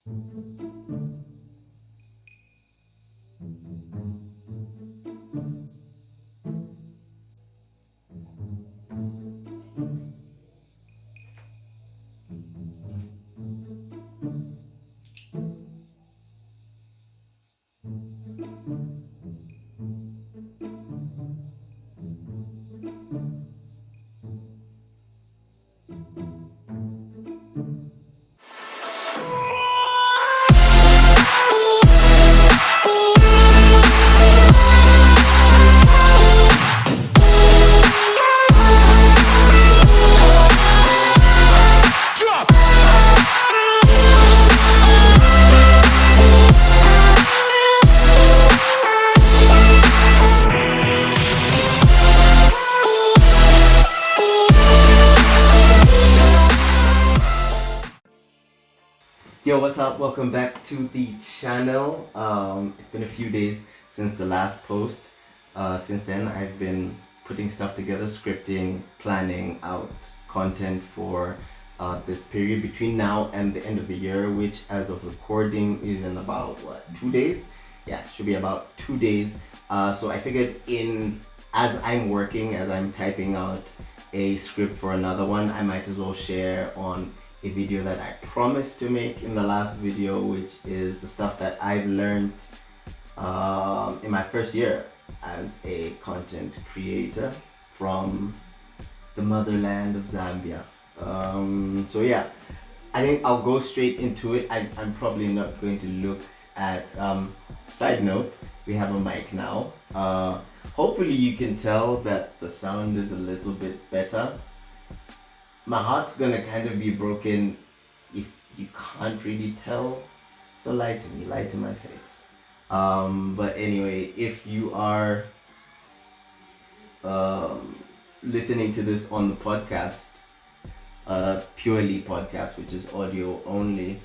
Yo, what's up? Welcome back to the channel. It's been a few days since the last post. Since then, I've been putting stuff together, scripting, planning out content for this period between now and the end of the year, which as of recording is in about, 2 days? Yeah, it should be about 2 days. So I figured as I'm typing out a script for another one, I might as well share on a video that I promised to make in the last video, which is the stuff that I've learned in my first year as a content creator from the motherland of Zambia. So yeah, I think I'll go straight into it. I'm probably not going to look at, side note, we have a mic now. Hopefully you can tell that the sound is a little bit better. My heart's gonna kind of be broken if you can't really tell. So lie to my face. But anyway, if you are listening to this on the podcast, purely podcast, which is audio only,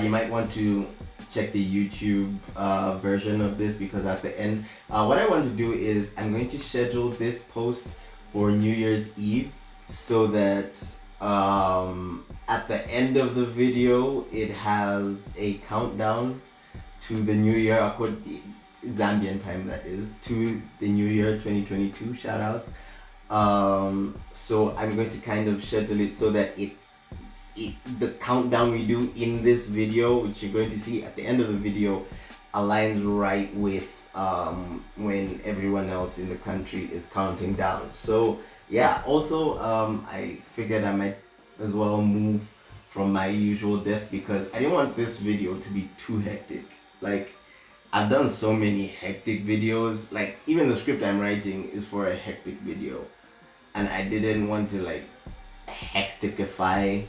you might want to check the YouTube version of this, because at the end, what I want to do is I'm going to schedule this post for New Year's Eve, so that at the end of the video it has a countdown to the new year, Zambian time that is, to the new year 2022 shout outs. So I'm going to kind of schedule it so that the countdown we do in this video, which you're going to see at the end of the video, aligns right with when everyone else in the country is counting down. So yeah, also I figured I might as well move from my usual desk, because I didn't want this video to be too hectic. Like, I've done so many hectic videos, like even the script I'm writing is for a hectic video, and I didn't want to like hecticify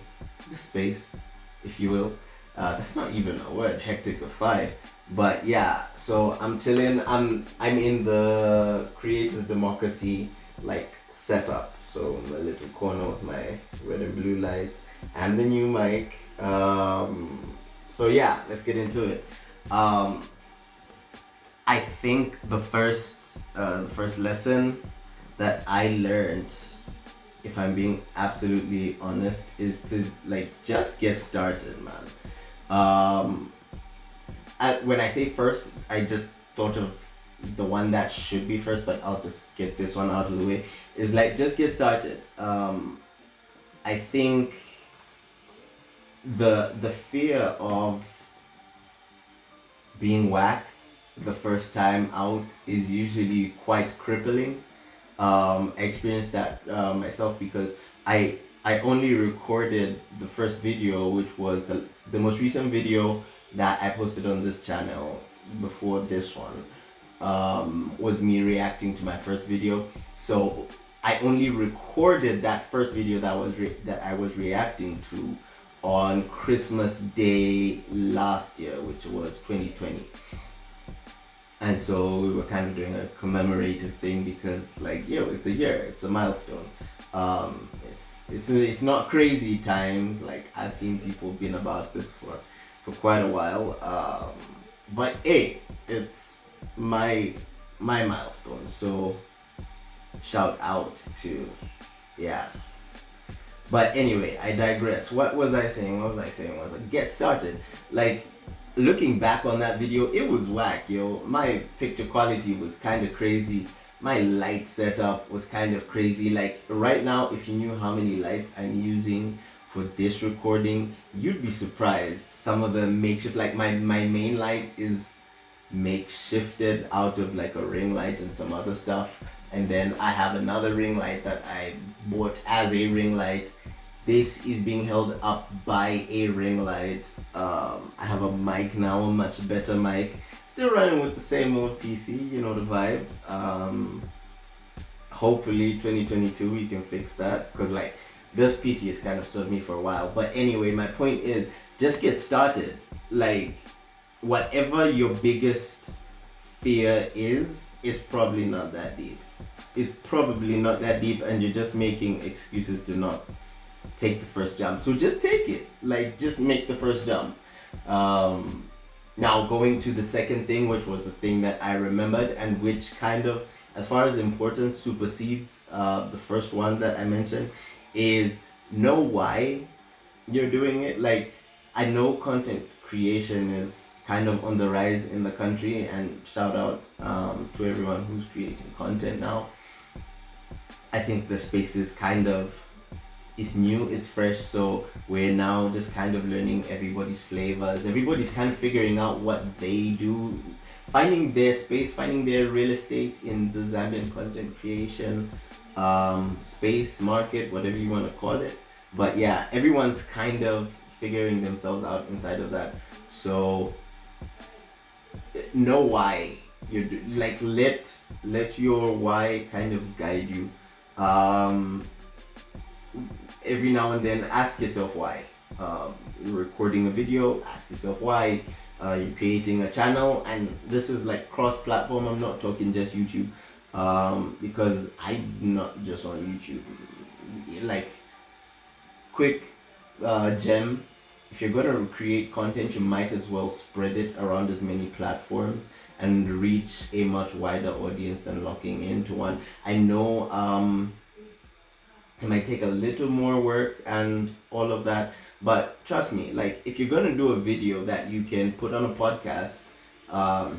the space, if you will. That's not even a word, hecticify. But yeah, so I'm chilling. I'm in the creators democracy like setup. So in the little corner with my red and blue lights and the new mic. So yeah, let's get into it. I think the first lesson that I learned, if I'm being absolutely honest, is to like just get started, man. When I say first, I just thought of the one that should be first, but I'll just get this one out of the way. Is like, just get started. I think the fear of being whack the first time out is usually quite crippling. I experienced that myself, because I only recorded the first video, which was the most recent video that I posted on this channel before this one, was me reacting to my first video. So I only recorded that first video that I was reacting to on Christmas Day last year, which was 2020. And so we were kind of doing a commemorative thing, because like, it's a year, it's a milestone. It's not crazy times. Like, I've seen people been about this for quite a while. But hey, it's my milestone. So shout out to, yeah. But anyway, I digress. What was I saying? Was like, get started. Like, looking back on that video, it was whack, yo. My picture quality was kind of crazy. My light setup was kind of crazy. Like, right now, if you knew how many lights I'm using for this recording, you'd be surprised. Some of the makeshift, like my main light is makeshifted out of like a ring light and some other stuff. And then I have another ring light that I bought as a ring light. This is being held up by a ring light. I have a mic now, a much better mic. Still running with the same old PC, you know the vibes. Hopefully 2022 we can fix that, because like this PC has kind of served me for a while. But anyway, my point is, just get started. Like, whatever your biggest fear is probably not that deep. It's probably not that deep, and you're just making excuses to not take the first jump. So just take it. Like, just make the first jump. Now, going to the second thing, which was the thing that I remembered, and which kind of, as far as importance, supersedes the first one that I mentioned, is know why you're doing it. Like, I know content creation is kind of on the rise in the country, and shout out to everyone who's creating content now. I think the space is kind of, it's new, it's fresh, so we're now just kind of learning everybody's flavors. Everybody's kind of figuring out what they do, finding their space, finding their real estate in the Zambian content creation space, market, whatever you want to call it. But yeah, everyone's kind of figuring themselves out inside of that. So know why you're like, let your why kind of guide you. Every now and then, ask yourself why. You're recording a video, ask yourself why. You're creating a channel, and this is like cross-platform. I'm not talking just YouTube, because I'm not just on YouTube. Like, quick gem: if you're gonna create content, you might as well spread it around as many platforms and reach a much wider audience than locking into one. I know it might take a little more work and all of that, but trust me, like, if you're gonna do a video that you can put on a podcast,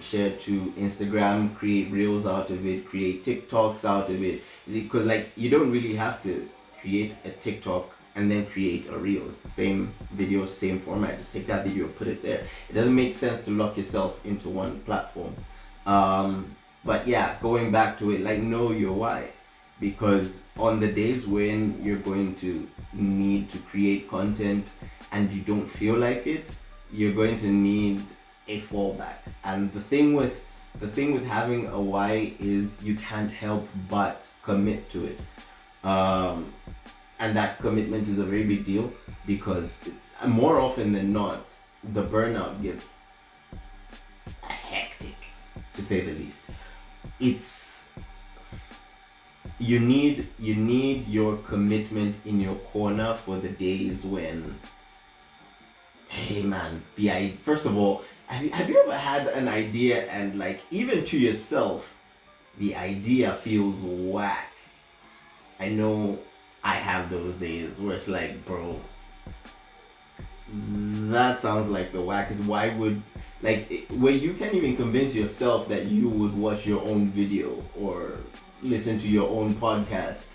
share it to Instagram, create reels out of it, create TikToks out of it, because like, you don't really have to create a TikTok and then create a reel. It's the same video, same format. Just take that video, put it there. It doesn't make sense to lock yourself into one platform. But yeah, going back to it, like, know your why. Because on the days when you're going to need to create content and you don't feel like it, you're going to need a fallback. And the thing with having a why is you can't help but commit to it. And that commitment is a very big deal, because more often than not, the burnout gets hectic, to say the least. You need your commitment in your corner for the days when, hey man, first of all, have you ever had an idea and, like, even to yourself, the idea feels whack? I know I have those days where it's like, bro, that sounds like the wackest. Why would, like, where you can't even convince yourself that you would watch your own video or listen to your own podcast,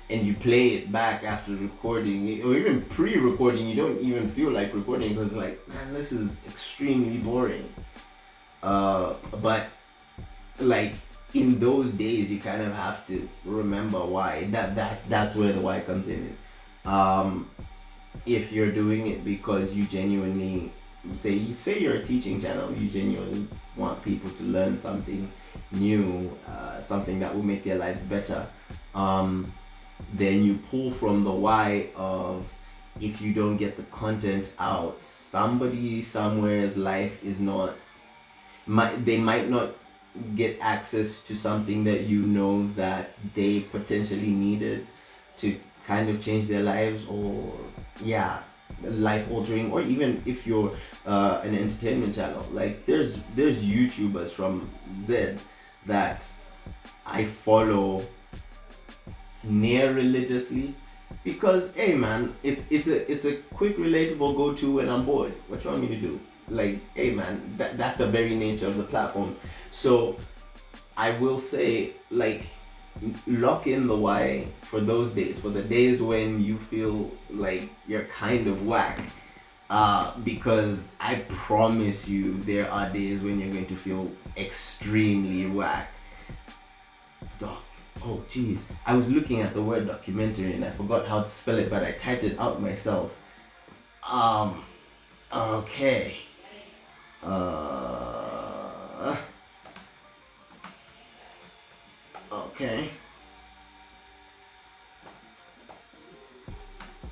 and you play it back after recording, or even pre-recording, you don't even feel like recording because, like, man, this is extremely boring. But like, in those days, you kind of have to remember why. That's where the why comes in. Is if you're doing it because you genuinely say you're a teaching channel, you genuinely want people to learn something new, something that will make their lives better, then you pull from the why of, if you don't get the content out, somebody somewhere's life is not, they might not get access to something that you know that they potentially needed to kind of change their lives, or yeah, life altering. Or even if you're an entertainment channel, like there's YouTubers from Z that I follow near religiously, because hey man, it's a quick relatable go to when I'm bored. What you want me to do? Like hey man, that's the very nature of the platform. So I will say like lock in the why for those days, for the days when you feel like you're kind of whack. Because I promise you, there are days when you're going to feel extremely whack. Doc. Oh, jeez. I was looking at the word documentary and I forgot how to spell it, but I typed it out myself. Okay. Okay.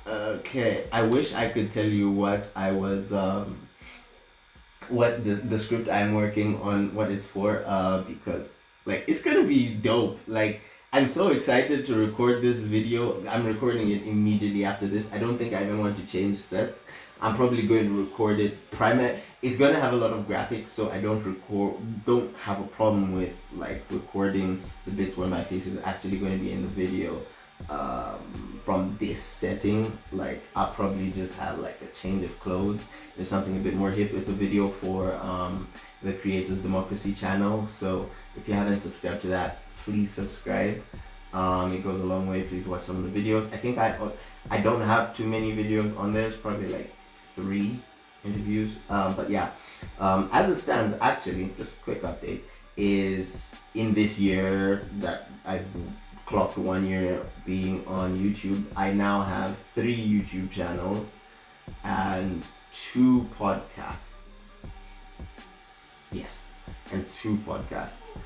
Okay. I wish I could tell you what I was, what the script I'm working on, what it's for, because like it's gonna be dope. Like I'm so excited to record this video. I'm recording it immediately after this. I don't think I even want to change sets. I'm probably going to record it primary. It's gonna have a lot of graphics, so I don't have a problem with like recording the bits where my face is actually going to be in the video. From this setting, like I'll probably just have like a change of clothes. There's something a bit more hip. It's a video for the Creators Democracy channel. So if you haven't subscribed to that, please subscribe. It goes a long way. Please watch some of the videos. I think I don't have too many videos on there. It's probably like 3 interviews. But yeah, as it stands, actually, just a quick update, is in this year that I've clocked 1 year being on YouTube, I now have 3 YouTube channels and 2 podcasts. Yes, and 2 podcasts.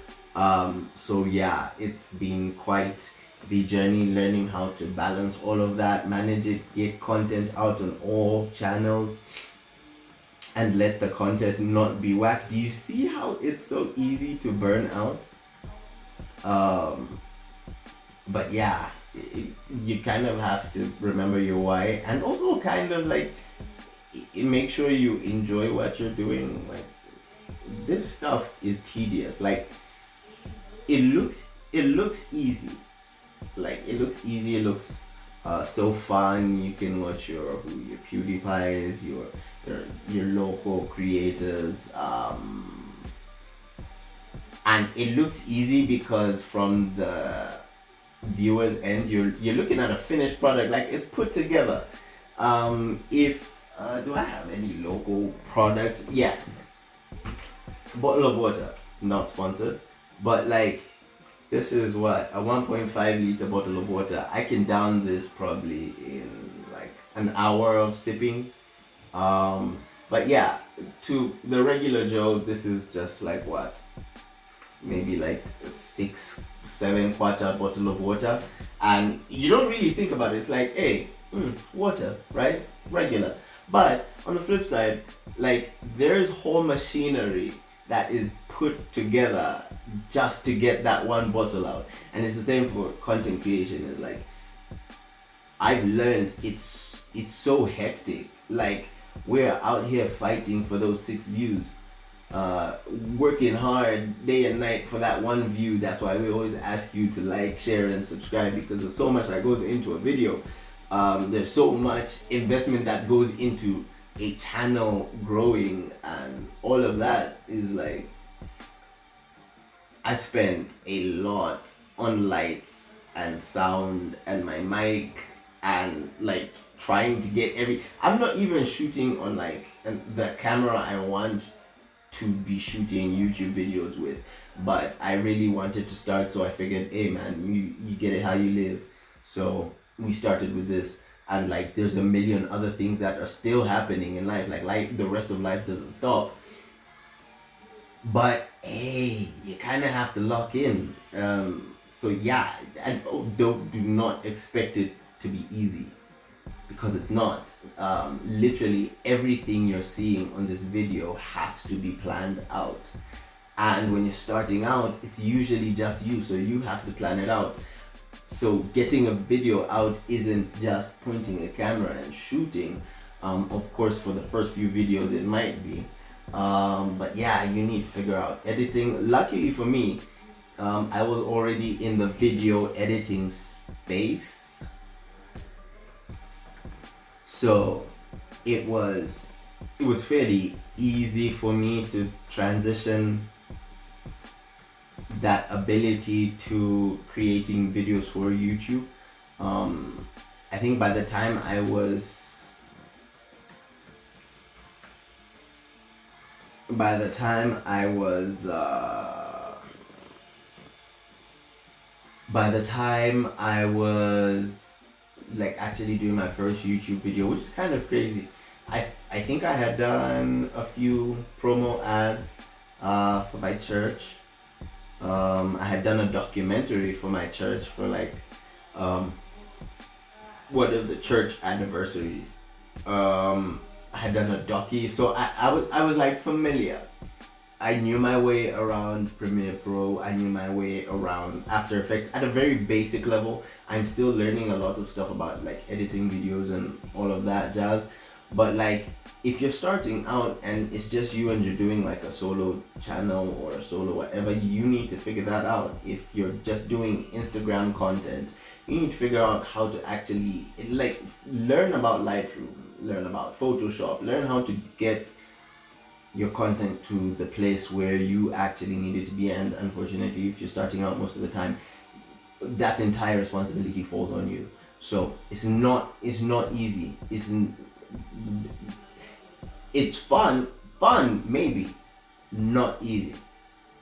So yeah, it's been quite the journey learning how to balance all of that, manage it, get content out on all channels, and let the content not be whack. Do you see how it's so easy to burn out? But yeah, you kind of have to remember your why, and also kind of like make sure you enjoy what you're doing. Like this stuff is tedious. Like it looks easy. Like it looks easy. It looks so fun. You can watch your PewDiePies, your local creators, and it looks easy because from the viewers end, you're looking at a finished product, like it's put together. If do I have any local products? Yeah, bottle of water, not sponsored, but like this is what, a 1.5 liter bottle of water. I can down this probably in like an hour of sipping. But yeah, to the regular Joe, this is just like what, maybe like 6-7 quarter bottle of water, and you don't really think about it. It's like, hey, water, right? Regular. But on the flip side, like there's whole machinery that is put together just to get that one bottle out, and it's the same for content creation. It's like I've learned it's so hectic. Like we're out here fighting for those 6 views, working hard day and night for that one view. That's why we always ask you to like, share, and subscribe, because there's so much that goes into a video. There's so much investment that goes into a channel growing, and all of that is like, I spent a lot on lights and sound and my mic, and like trying to get I'm not even shooting on like the camera I want to be shooting YouTube videos with, but I really wanted to start, so I figured, hey man, you get it how you live. So we started with this, and like there's a million other things that are still happening in life. Like the rest of life doesn't stop, but hey, you kind of have to lock in. So yeah, and do not expect it to be easy, because it's not. Literally everything you're seeing on this video has to be planned out, and when you're starting out, it's usually just you, so you have to plan it out. So getting a video out isn't just pointing a camera and shooting. Of course, for the first few videos it might be, but yeah, you need to figure out editing. Luckily for me, I was already in the video editing space, So it was fairly easy for me to transition that ability to creating videos for YouTube. I think by the time I was by the time I was like actually doing my first YouTube video, which is kind of crazy. I think I had done a few promo ads for my church. I had done a documentary for my church for like one of the church anniversaries. I had done a docu, so I was like familiar. I knew my way around Premiere Pro. I knew my way around After Effects at a very basic level. I'm still learning a lot of stuff about like editing videos and all of that jazz. But like, if you're starting out and it's just you and you're doing like a solo channel or a solo whatever, you need to figure that out. If you're just doing Instagram content, you need to figure out how to actually like learn about Lightroom, learn about Photoshop, learn how to get your content to the place where you actually need it to be. And unfortunately, if you're starting out, most of the time that entire responsibility falls on you. So it's not easy. It's fun maybe, not easy.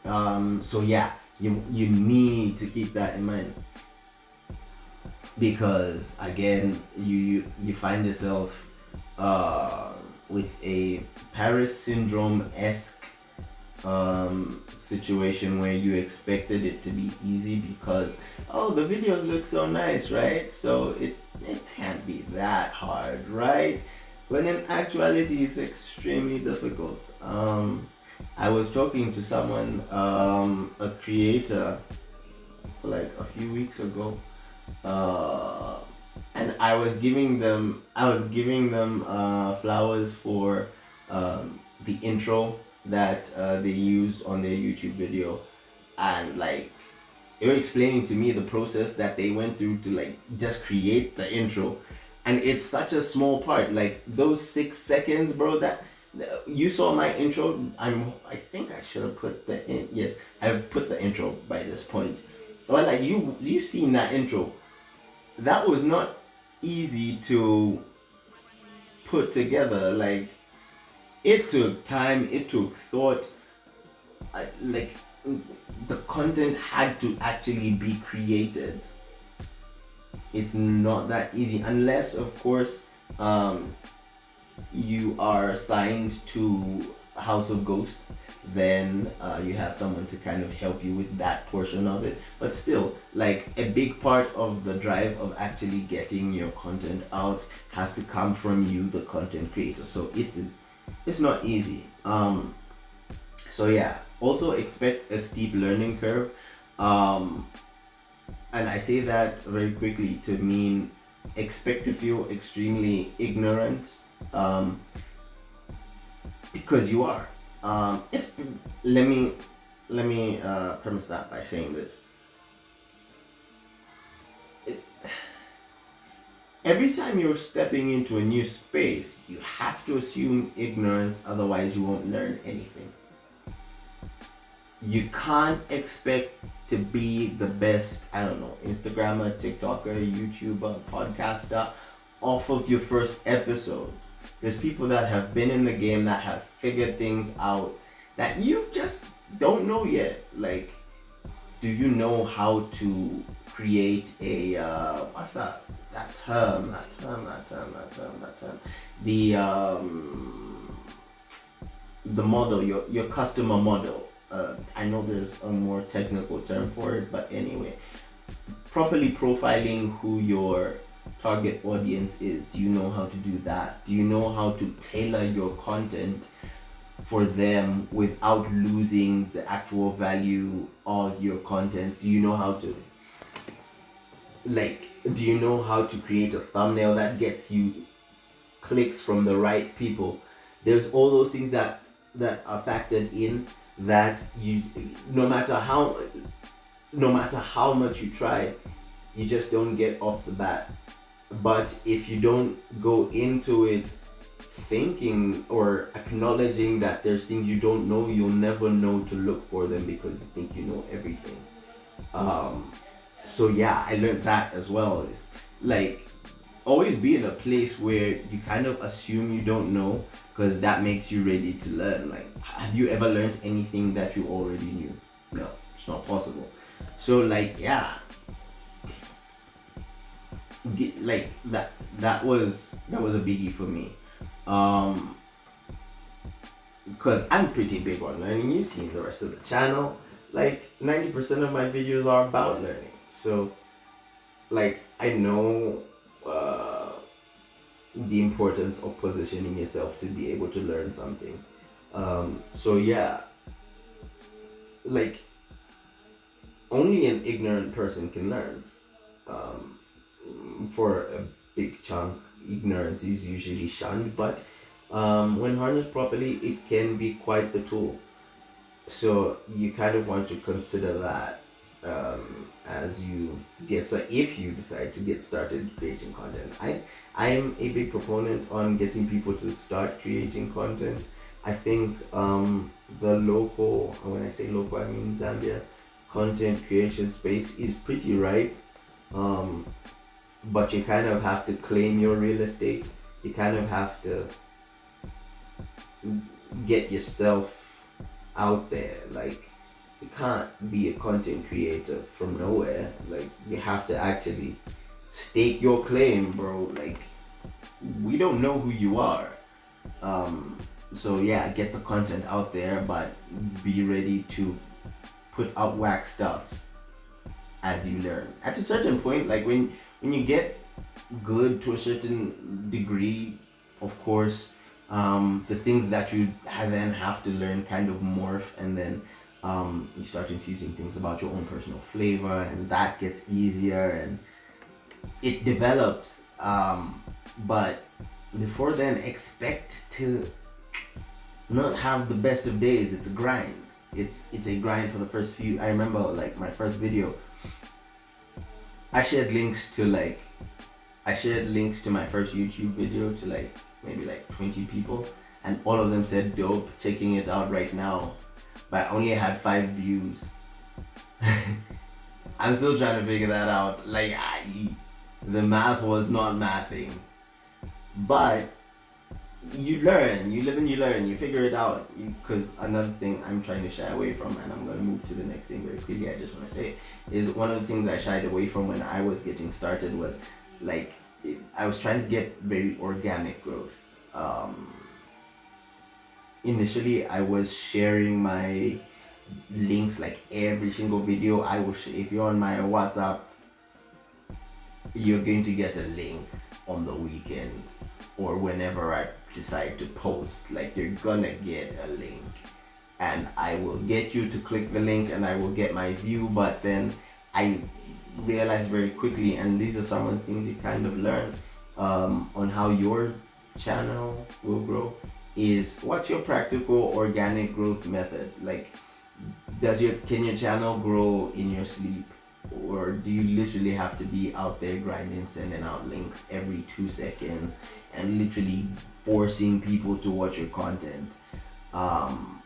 So yeah, you need to keep that in mind, because again, you find yourself with a Paris syndrome-esque situation where you expected it to be easy because, oh, the videos look so nice, right? So it can't be that hard, right? When in actuality, it's extremely difficult. I was talking to someone, a creator, like a few weeks ago, and I was giving them flowers for the intro that they used on their YouTube video, and like they were explaining to me the process that they went through to like just create the intro, and it's such a small part, like those 6 seconds, bro. That you saw my intro. I think I should have put yes, I've put the intro by this point. But like you seen that intro. That was not easy to put together. Like, it took time, it took thought. Like, the content had to actually be created. It's not that easy, unless of course you are signed to House of Ghost. Then you have someone to kind of help you with that portion of it. But still, like, a big part of the drive of actually getting your content out has to come from you, the content creator. So it's not easy. So yeah, also expect a steep learning curve. And I say that very quickly to mean expect to feel extremely ignorant, because you are. Let me premise that by saying this. Every time you're stepping into a new space, you have to assume ignorance, otherwise you won't learn anything. You can't expect to be the best, I don't know, Instagrammer, TikToker, YouTuber, podcaster off of your first episode. There's people that have been in the game, that have figured things out that you just don't know yet. Like, do you know how to create a what's that term? The model, your customer model. I know there's a more technical term for it, but anyway, properly profiling who your target audience is. Do you know how to do that? Do you know how to tailor your content for them without losing the actual value of your content? Do you know how to create a thumbnail that gets you clicks from the right people? There's all those things that are factored in, that you, no matter how much you try, you just don't get off the bat. But if you don't go into it thinking or acknowledging that there's things you don't know, you'll never know to look for them because you think you know everything. Um, so yeah, I learned that as well. Is like always be in a place where you kind of assume you don't know because that makes you ready to learn. Like, have you ever learned anything that you already knew? No, it's not possible. So like yeah, like that was a biggie for me. Um, because I'm pretty big on learning. You've seen the rest of the channel. Like 90% of my videos are about learning. So like I know the importance of positioning yourself to be able to learn something. So yeah, like only an ignorant person can learn. Um, for a big chunk, ignorance is usually shunned, but when harnessed properly, it can be quite the tool. So you kind of want to consider that as you get, so if you decide to get started creating content. I'm a big proponent on getting people to start creating content. I think the local, when I say local I mean Zambia, content creation space is pretty ripe. um, but you kind of have to claim your real estate. You kind of have to get yourself out there. Like, you can't be a content creator from nowhere. Like, you have to actually stake your claim, bro. Like, we don't know who you are. Um, so yeah, get the content out there, but be ready to put out whack stuff as you learn. At a certain point, like when you get good to a certain degree, of course, the things that you then have to learn kind of morph, and then you start infusing things about your own personal flavor, and that gets easier and it develops. But before then, expect to not have the best of days. It's a grind. It's a grind for the first few. I remember like my first video. I shared links to like I shared links to my first YouTube video to like maybe like 20 people, and all of them said dope, checking it out right now. But I only had 5 views. I'm still trying to figure that out. Like the math was not mathing. But you learn, you live and you learn, you figure it out. Because another thing I'm trying to shy away from, and I'm going to move to the next thing very quickly, I just want to say, is one of the things I shied away from when I was getting started was like, I was trying to get very organic growth. Initially, I was sharing my links like every single video. If you're on my WhatsApp, you're going to get a link on the weekend or whenever I decide to post. Like, you're gonna get a link, and I will get you to click the link and I will get my view. But then I realized very quickly, and these are some of the things you kind of learn on how your channel will grow, is what's your practical organic growth method. Like, can your channel grow in your sleep, or do you literally have to be out there grinding, sending out links every 2 seconds and literally forcing people to watch your content?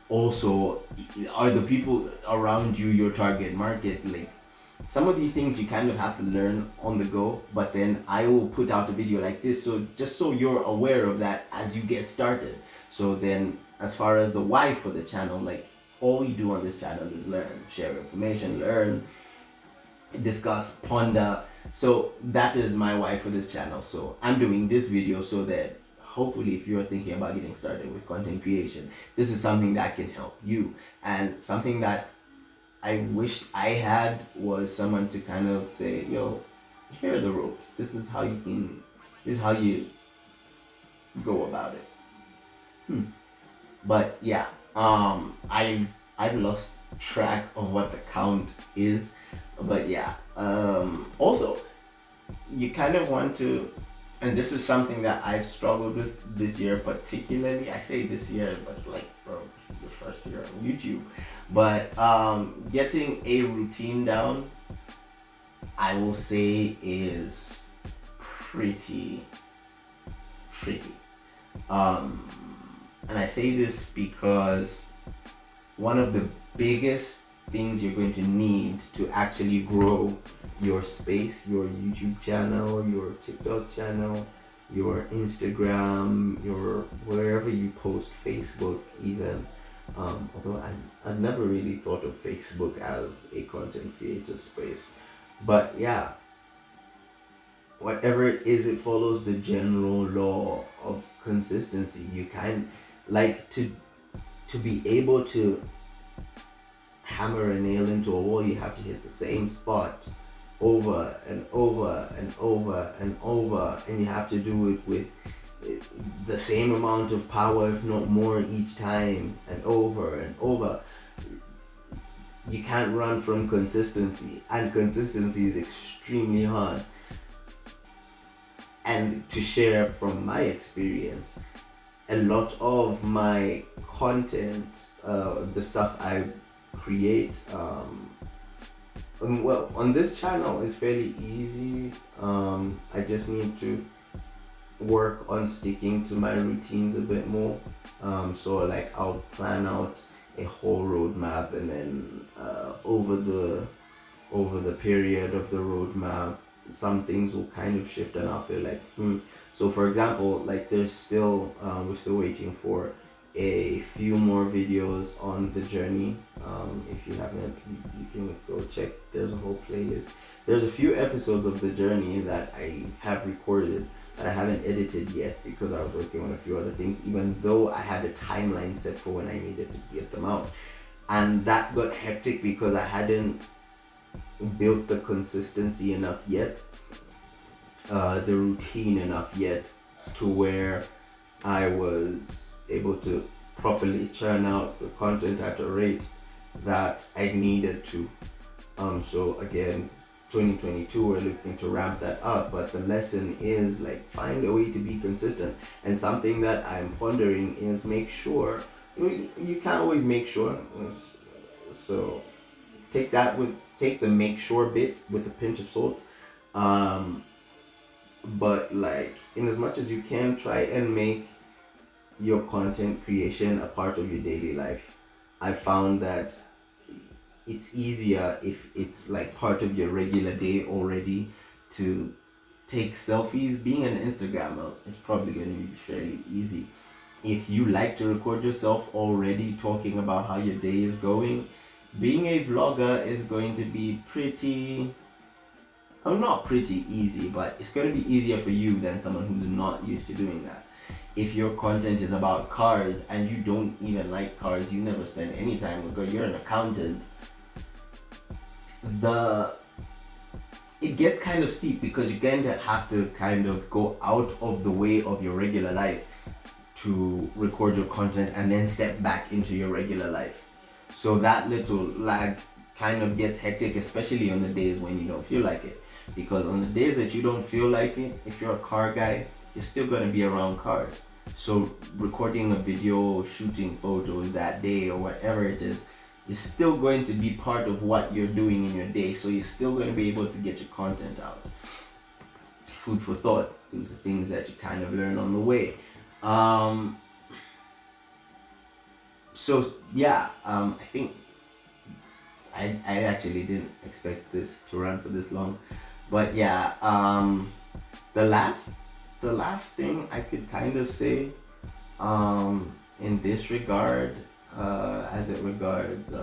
Also, are the people around you your target market? Like, some of these things you kind of have to learn on the go, but then I will put out a video like this, so just so you're aware of that as you get started. So then, as far as the why for the channel, like, all you do on this channel is learn, share information, learn, discuss, ponder. So that is my why for this channel. So I'm doing this video so that hopefully, if you're thinking about getting started with content creation, this is something that can help you. And something that I wished I had was someone to kind of say, yo, here are the ropes. This is how you go about it. But yeah, I've lost track of what the count is. But yeah, also, you kind of want to, and this is something that I've struggled with this year particularly. I say this year, but like, bro, this is the first year on YouTube. But getting a routine down, I will say, is pretty tricky. Um, and I say this because one of the biggest things you're going to need to actually grow your space, your YouTube channel, your TikTok channel, your Instagram, your wherever you post, Facebook even. Although I've never really thought of Facebook as a content creator space. But yeah, whatever it is, it follows the general law of consistency. You can like to be able to hammer a nail into a wall, you have to hit the same spot over and over and over and over, and you have to do it with the same amount of power, if not more, each time, and over and over. You can't run from consistency, and consistency is extremely hard. And to share from my experience, a lot of my content, the stuff I create, well, on this channel is fairly easy. I just need to work on sticking to my routines a bit more. So like I'll plan out a whole roadmap, and then over the period of the roadmap, some things will kind of shift, and I'll feel like So for example, like there's still we're still waiting for a few more videos on the journey. If you haven't, you can go check. There's a whole playlist. There's a few episodes of the journey that I have recorded that I haven't edited yet because I was working on a few other things, even though I had a timeline set for when I needed to get them out. And that got hectic because I hadn't built the consistency enough yet, the routine enough yet, to where I was able to properly churn out the content at a rate that I needed to. So again, 2022, we're looking to ramp that up, but the lesson is like find a way to be consistent. And something that I'm pondering is make sure you can't always make sure, so take the make sure bit with a pinch of salt. But like in as much as you can, try and make your content creation a part of your daily life. I found that it's easier if it's like part of your regular day already to take selfies. Being an Instagrammer is probably going to be fairly easy. If you like to record yourself already talking about how your day is going, being a vlogger is going to be pretty, not pretty easy, but it's going to be easier for you than someone who's not used to doing that. If your content is about cars and you don't even like cars, you never spend any time with cars, you're an accountant, it gets kind of steep because you're going to have to kind of go out of the way of your regular life to record your content and then step back into your regular life. So that little lag kind of gets hectic, especially on the days when you don't feel like it. Because on the days that you don't feel like it, if you're a car guy, you're still going to be around cars. So recording a video, shooting photos that day or whatever it is still going to be part of what you're doing in your day. So you're still going to be able to get your content out. Food for thought. Those are things that you kind of learn on the way. So yeah, I think I actually didn't expect this to run for this long. But yeah, the last thing I could kind of say in this regard, as it regards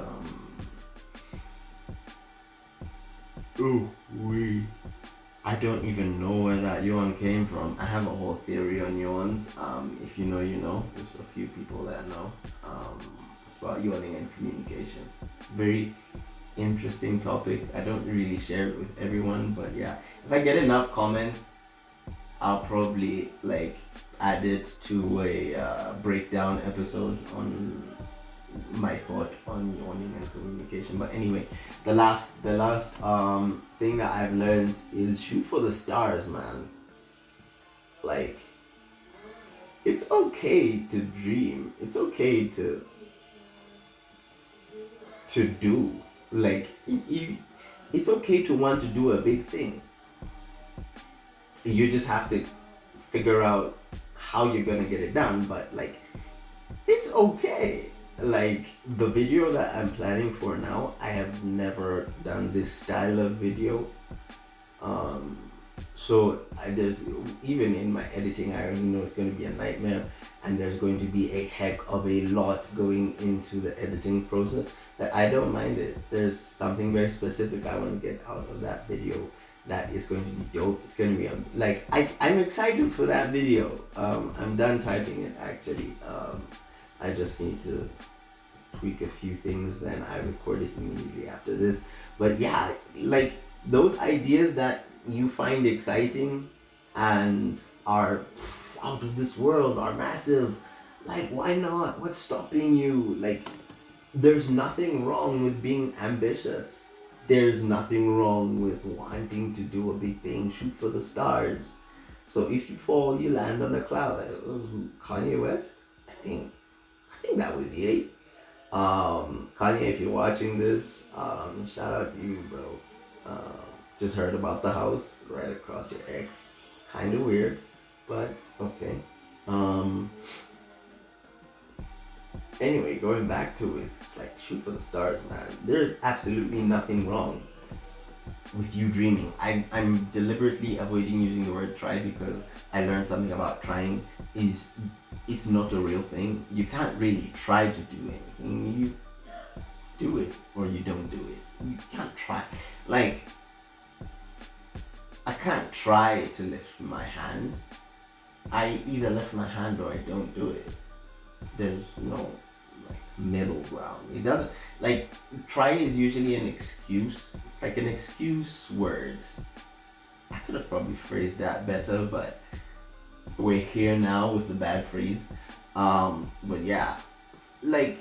I don't even know where that yawn came from. I have a whole theory on yawns. If you know, you know. There's a few people that know. It's about yawning and communication. Very interesting topic. I don't really share it with everyone, but yeah, if I get enough comments, I'll probably like add it to a breakdown episode on my thought on yawning and communication. But anyway, the last thing that I've learned is shoot for the stars, man. Like, it's okay to dream. It's okay to do. Like, it's okay to want to do a big thing. You just have to figure out how you're gonna get it done. But like, it's okay. Like the video that I'm planning for now, I have never done this style of video. Um, there's, even in my editing, I already know it's going to be a nightmare, and there's going to be a heck of a lot going into the editing process. That I don't mind it. There's something very specific I want to get out of that video that is going to be dope. It's going to be like I'm excited for that video. I'm done typing it actually. I just need to tweak a few things, then I record it immediately after this. But yeah, like those ideas that you find exciting and are out of this world, are massive, like why not? What's stopping you? Like there's nothing wrong with being ambitious. There's nothing wrong with wanting to do a big thing, shoot for the stars. So if you fall, you land on a cloud. It was Kanye West, I think that was Ye. Kanye, if you're watching this, shout out to you, bro. Just heard about the house right across your ex. Kind of weird, but okay. Um, anyway, going back to it, it's like shoot for the stars, man. There's absolutely nothing wrong with you dreaming. I'm deliberately avoiding using the word try because I learned something about trying is it's not a real thing. You can't really try to do anything. You do it or you don't do it. You can't try. Like I can't try to lift my hand. I either lift my hand or I don't do it. There's no like middle ground. It doesn't, like, try is usually an excuse. It's like an excuse word. I could have probably phrased that better, but we're here now with the bad phrase. But yeah, like,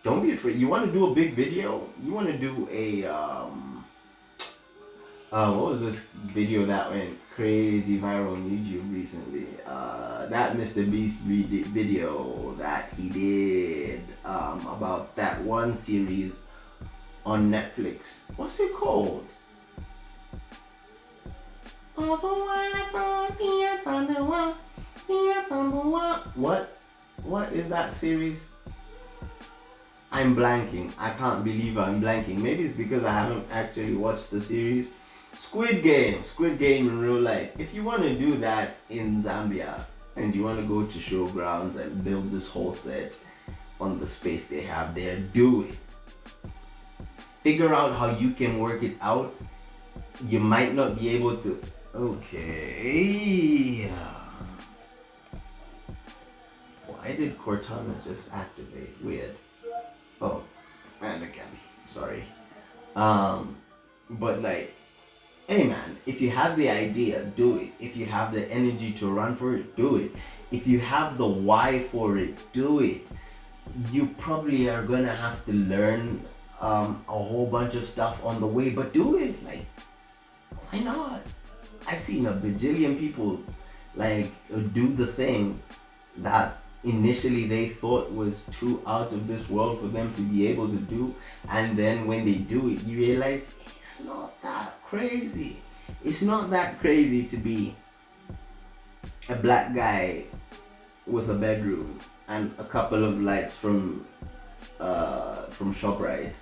don't be afraid. You want to do a big video? You want to do a what was this video that went crazy viral on YouTube recently? That Mr. Beast video that he did about that one series on Netflix. What's it called? What is that series? I'm blanking. I can't believe I'm blanking. Maybe it's because I haven't actually watched the series. Squid Game in real life. If you want to do that in Zambia and you want to go to showgrounds and build this whole set on the space they have there, do it. Figure out how you can work it out. You might not be able to. Okay. Why did Cortana just activate? Weird. Oh, and again, sorry. But like, hey man, if you have the idea, do it. If you have the energy to run for it, do it. If you have the why for it, do it. You probably are gonna have to learn a whole bunch of stuff on the way, but do it. Like, why not? I've seen a bajillion people like do the thing that initially they thought was too out of this world for them to be able to do, and then when they do it, you realize it's not that crazy. It's not that crazy to be a black guy with a bedroom and a couple of lights from ShopRite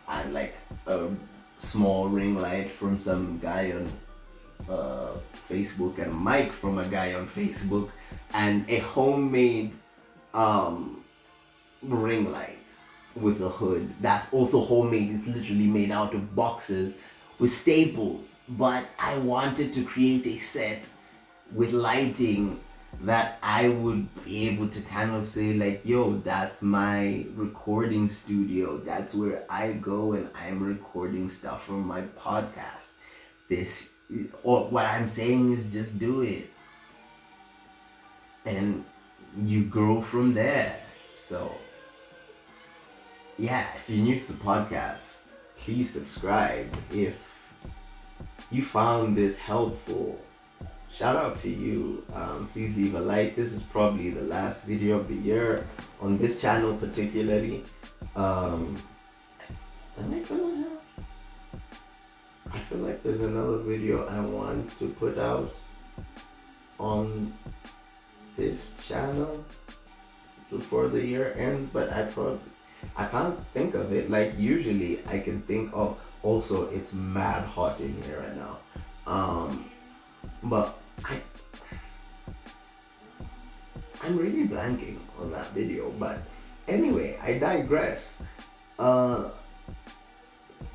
and like a small ring light from some guy on Facebook and a mic from a guy on Facebook and a homemade ring light with a hood that's also homemade. It's literally made out of boxes with staples, but I wanted to create a set with lighting that I would be able to kind of say like, yo, that's my recording studio. That's where I go and I'm recording stuff for my podcast. Or what I'm saying is just do it. And you grow from there. So, yeah, if you're new to the podcast, please subscribe. If you found this helpful, shout out to you. Please leave a like. This is probably the last video of the year on this channel particularly. Am I gonna have? I feel like there's another video I want to put out on this channel before the year ends, but I can't think of it. Like usually I can think of. Also, it's mad hot in here right now. But I'm really blanking on that video. But anyway, I digress.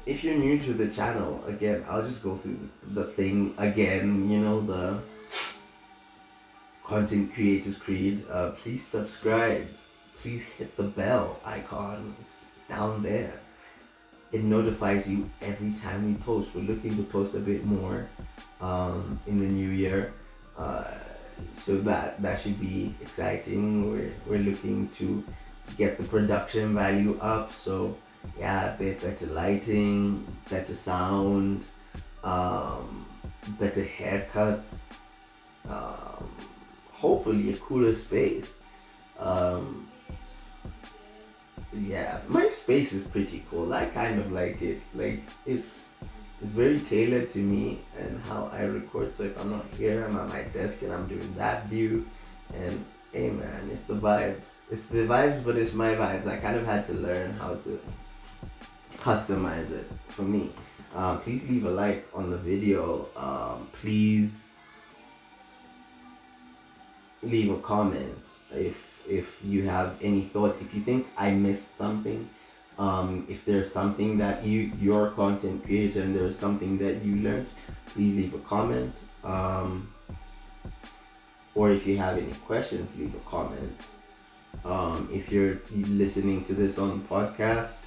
If you're new to the channel, again, I'll just go through the thing again. You know, the Content Creators Creed. Please subscribe. Please hit the bell icons down there. It notifies you every time we post. We're looking to post a bit more in the new year, so that should be exciting. We're looking to get the production value up. So yeah, a bit better lighting, better sound, better haircuts. Hopefully a cooler space. Yeah, my space is pretty cool. I kind of like it. Like it's very tailored to me and how I record. So if I'm not here, I'm at my desk and I'm doing that view. And hey man, it's the vibes. It's the vibes, but it's my vibes. I kind of had to learn how to customize it for me. Please leave a like on the video. Please leave a comment if you have any thoughts. If you think I missed something, if there's something that you're a content creator and there's something that you learned, please leave a comment. Or if you have any questions, leave a comment. If you're listening to this on podcast,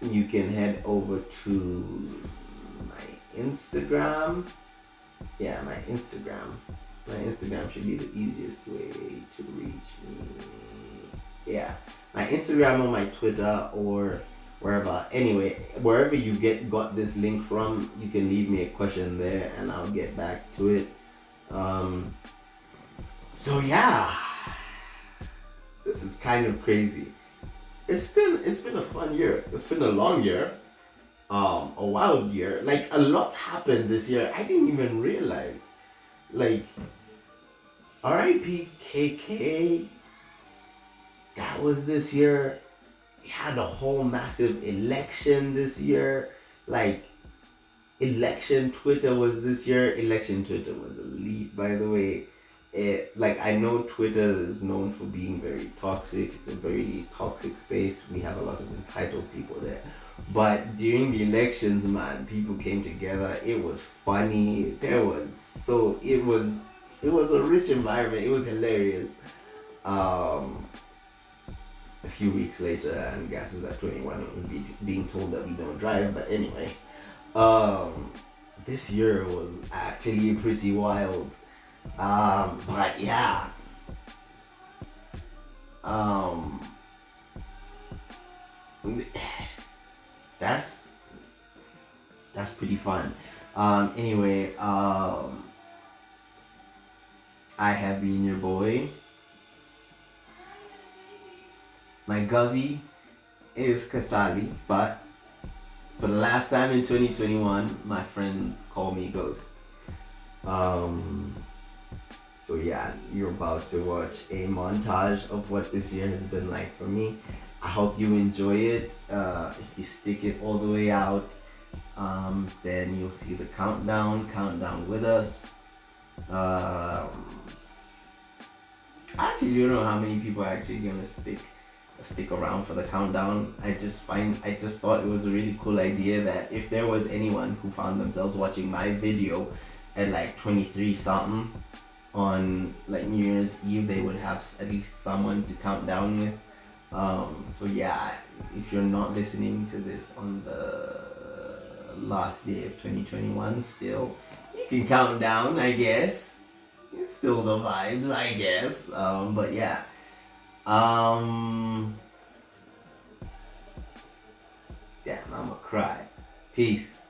you can head over to my Instagram. Yeah, my Instagram. My Instagram should be the easiest way to reach me. Yeah, my Instagram or my Twitter or wherever. Anyway, wherever you got this link from, you can leave me a question there and I'll get back to it. So yeah, this is kind of crazy. It's been a fun year. It's been a long year. A wild year. Like a lot's happened this year. I didn't even realize. Like R.I.P. KK. That was this year. We had a whole massive election this year. Like election Twitter was this year. Election Twitter was elite, by the way. I know Twitter is known for being very toxic. It's a very toxic space. We have a lot of entitled people there. But during the elections, man, people came together. It was funny. It was a rich environment. It was hilarious. A few weeks later, and gas is at 21, and we're being told that we don't drive. But anyway, this year was actually pretty wild. But yeah. That's pretty fun. Anyway, I have been your boy. My govy is Kasali, but for the last time in 2021, my friends call me Ghost. So yeah, you're about to watch a montage of what this year has been like for me. I hope you enjoy it. If you stick it all the way out, then you'll see the countdown with us. I actually don't know how many people are actually gonna stick around for the countdown. I just thought it was a really cool idea that if there was anyone who found themselves watching my video at like 23 something on like New Year's Eve, they would have at least someone to count down with. So yeah, if you're not listening to this on the last day of 2021 still, you can count down, I guess. It's still the vibes, I guess. But yeah. Damn, I'ma cry. Peace.